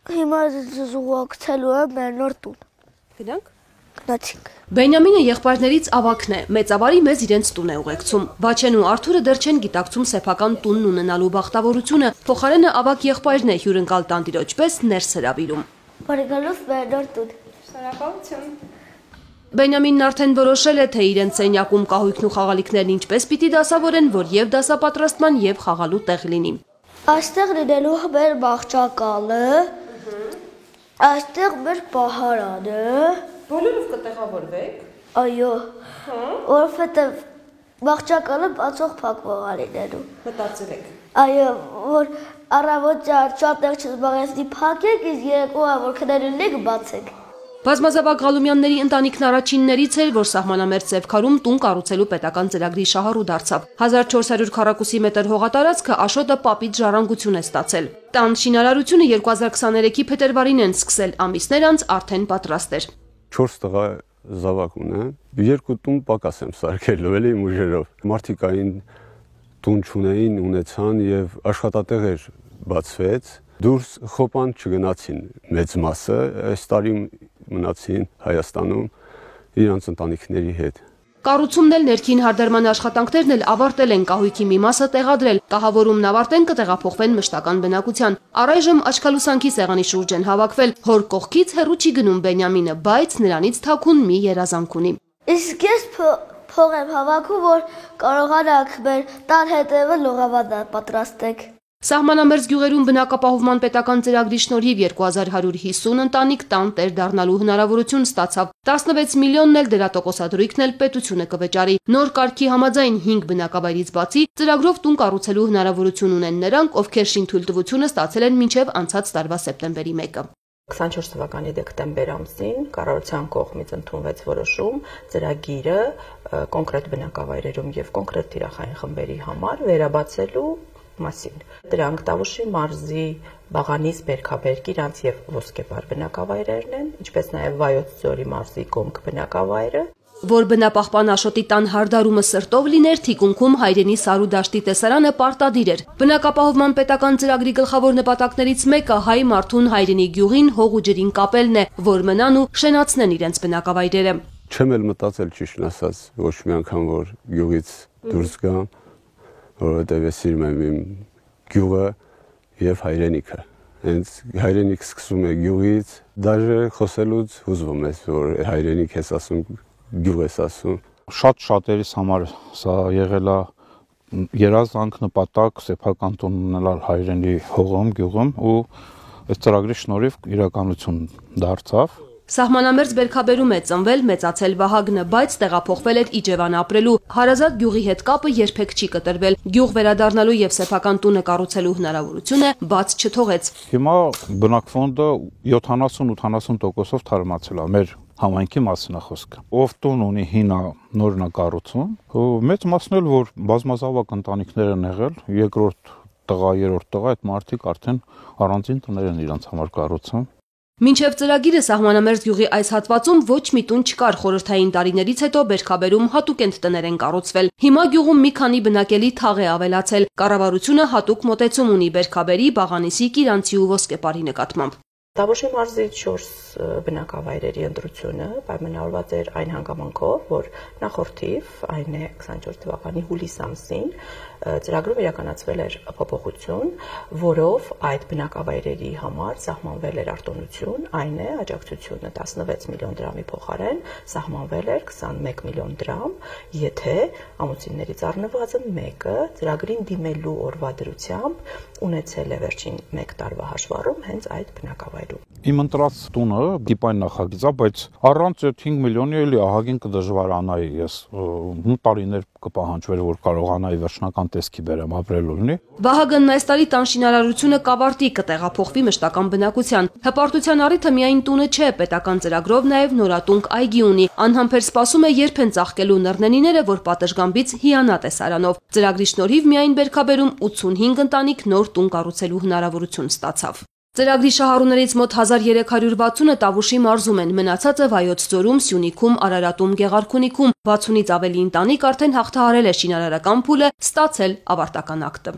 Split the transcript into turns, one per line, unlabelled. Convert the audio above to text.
Հիմա զուգակցելու եմ մեր նոր տուն։
Գնանք։
Գնացինք։
Բենյամինը եղբայրներից ավագն է, մեծավարի մեզ իրենց տուն է ուղեկցում։ Վաչեն ու Արթուրը դեռ չեն գիտակցում սեփական տունն ունենալու բախտավորությունը, փոխարենը ավագ եղբայրն է հյուրընկալ տանտիրոջ պես ներս հրավիրում։
Բարեկալով մեր նոր տուն։
Շնորհակալություն։ Բենյամինն արդեն որոշել է, թե իրենց սենյակում կահույքն ու խաղալիքներն ինչպես պիտի դասավորեն, որ եւ դասապատրաստման եւ խաղալու տեղ լինի։
Այստեղ լինելու մեր բաղճակալը, այստեղ մեր պահարանը։
Բոլորով կտեղավորվեք։
Այո, որովհետև բաղճակալը բացող փակվող է լինելու։
Մտածել եք։
Այո, որ առավոտյան շատ տեղ չզբաղեցնի փակեք, իսկ երեկոյան որ քնելուլեք բացեք։
Բազմազավակ Ղալումյանների ընտանիքն առաջիններից էր, որ սահմանամերձ Սևքարում տուն կառուցելու պետական ծրագրի շահառու դարձավ։ 1400 քառակուսի մետր հողատարածքը Աշոտը պապից ժառանգություն է ստացել։ Տան շինարարությունը 2023-ի փետրվարին են սկսել, ամիսներ անց արդեն պատրաստ էր։
4 տղա զավակ ունեմ, 2 տուն պակաս եմ սարքելու էլի ուժերով։ Մարդիկային տուն չունեին, ունեցան եւ աշխատատեղեր բացվեց։ Դուրս խոպան չգնացին մեծ մասը, այս տարի մնացին Հայաստանում իրանց ընտանիքների հետ։
Կառուցումն էլ ներքին հարդարման աշխատանքներն էլ ավարտել են, կահույքի մի մասը տեղադրել, կահավորումն ավարտեն կտեղափոխվեն մշտական բնակության։ Առայժմ աչքալուսանքի սեղանի շուրջ են հավաքվել, հոր կողքից հեռու չի գնում Բենյամինը, բայց նրանից թաքուն մի երազանք ունի։
Իսկ ես փող եմ հավաքում, որ կարողանանք մեր տան հետևը լողավազան պատրաստենք։
Սահմանամերձ գյուղերում բնակապահովման պետական ծրագրի շնորհիվ 2150 ընտանիք տան տեր դառնալու հնարավորություն ստացավ։ 16 միլիոնն էլ դրա տոկոսադրույքն էլ պետությունը կվճարի։ Նոր կարգի համաձայն 5 բնակավայրից բացի ծրագրով տուն կառուցելու հնարավորություն ունեն նրանք, ովքեր շինթույլտվությունը ստացել են մինչև անցած տարվա սեպտեմբերի 1-ը։
24 թվականի դեկտեմբեր ամսին կառավարության կողմից ընդունվեց որոշում ծրագիրը կոնկրետ բնակավայրերում եւ կոնկրետ թիրախային խմբերի համար վերաբացելու մասին։ Դրանք Տավուշի մարզի Բաղանիս, Բերքաբերք, Իրանց եւ Ոսկեպար բնակավայրերն են, ինչպես նաեւ Վայոց ձորի մարզի Կոմք բնակավայրը։
Որ բնապահպան Աշոտի տան հարդարումը սրտով լիներ, թիկունքում հայրենի Սարու դաշտի տեսարանը պարտադիր էր։ Բնակապահովման պետական ծրագրի գլխավոր նպատակներից մեկը հայ մարդուն հայրենի գյուղին հող ու ջրին կապելն է, որ մնան ու շենացնեն իրենց բնակավայրերը։
Չեմ էլ մտածել ճիշտն ասած ոչ մի անգամ որ գյուղից դուրս գամ, որովհետև ես սիրում եմ իմ գյուղը եւ հայրենիքը։ Հենց հայրենիք սկսում է գյուղից, դաժե խոսելուց հուզվում ես, որ հայրենիք ես ասում, գյուղ ես ասում։
Շատ շատերիս համար սա եղել է երազանք նպատակ սեփական տուն ունենալ հայրենի հողում, գյուղում ու այս ծրագրի շնորհիվ իրականություն դարձավ։
Սահմանամերձ Բերքաբերում է ծնվել, մեծացել Վահագնը, բայց տեղափոխվել էր Իջևան ապրելու։ Հարազատ գյուղի հետ կապը երբեք չի կտրվել։ Գյուղ վերադառնալու եւ սեփական տունը կառուցելու հնարավորությունը բաց չթողեց։
Հիմա բնակֆոնդը 70-80%-ով թարմացել է մեր համայնքի մասին է խոսքը։ Ով տուն ունի հինա նորն է կառուցում, մեծ մասն էլ որ բազմազավակ ընտանիքներ են եղել, երկրորդ տղա, երրորդ տղա, այդ մարդիկ արդեն առանձին տներ են իրենց համար կառուցում։
Մինչև ծրագիրը սահմանամերձ գյուղի այս հատվածում ոչ մի տուն չկար, խորհրդային տարիներից հետո Բերքաբերում հատուկ տներ են կառուցվել։ Հիմա գյուղում մի քանի բնակելի թաղ է ավելացել։ Կառավարությունը հատուկ մոտեցում ունի Բերքաբերի, Բաղանիսի, Կիրանցի ու Ոսկեպարի նկատմամբ։
Տավուշի մարզի 4 բնակավայրերի ընտրությունը պայմանավորված էր այն հանգամանքով, որ նախորդիվ, այն է 24 թվականի հուլիս ամսին, ծրագրում իրականացվել էր փոփոխություն, որով այդ բնակավայրերի համար սահմանվել էր արտոնություն, այն է աջակցությունը 16 միլիոն դրամի փոխարեն սահմանվել էր 21 միլիոն դրամ, եթե ամուսիններից առնվազն մեկը ծրագրին դիմելու օրվա դրությամբ ունեցել է վերջին 1 տարվա հաշվառում հենց այդ բնակավայրում։
Իմ ընտրած տունը դիպային նախագիծ է, բայց առանց 5 միլիոնի էլի ահագին կդժվարանայի ես տարիներ կպահանջվեր, որ կարողանայի վերջնական տեսքի բերեմ ապրելու լինի։
Վահագնն այս տարի տան շինարարությունը կավարտի, կտեղափոխվի մշտական բնակության։ Հպարտության առիթը միայն տունը չէ, պետական ծրագրով նաև նորատունկ այգի ունի։ Անհամբեր սպասում է երբ են ծաղկելու նռնենիները, որ պատշգամբից հիանա տեսարանով։ Ծրագրի շնորհիվ միայն Բերքաբերում 85 ընտանիք նոր տուն կառուցելու հնարավորություն ստացավ։ Ծրագրի շահառուներից մոտ 1360-ը Տավուշի մարզում են, մնացածը Վայոց ձորում, Սյունիքում, Արարատում, Գեղարքունիքում, 60-ից ավելի ընտանիք արդեն հաղթահարել է շինարարական փուլը, ստացել ավարտական ակտը։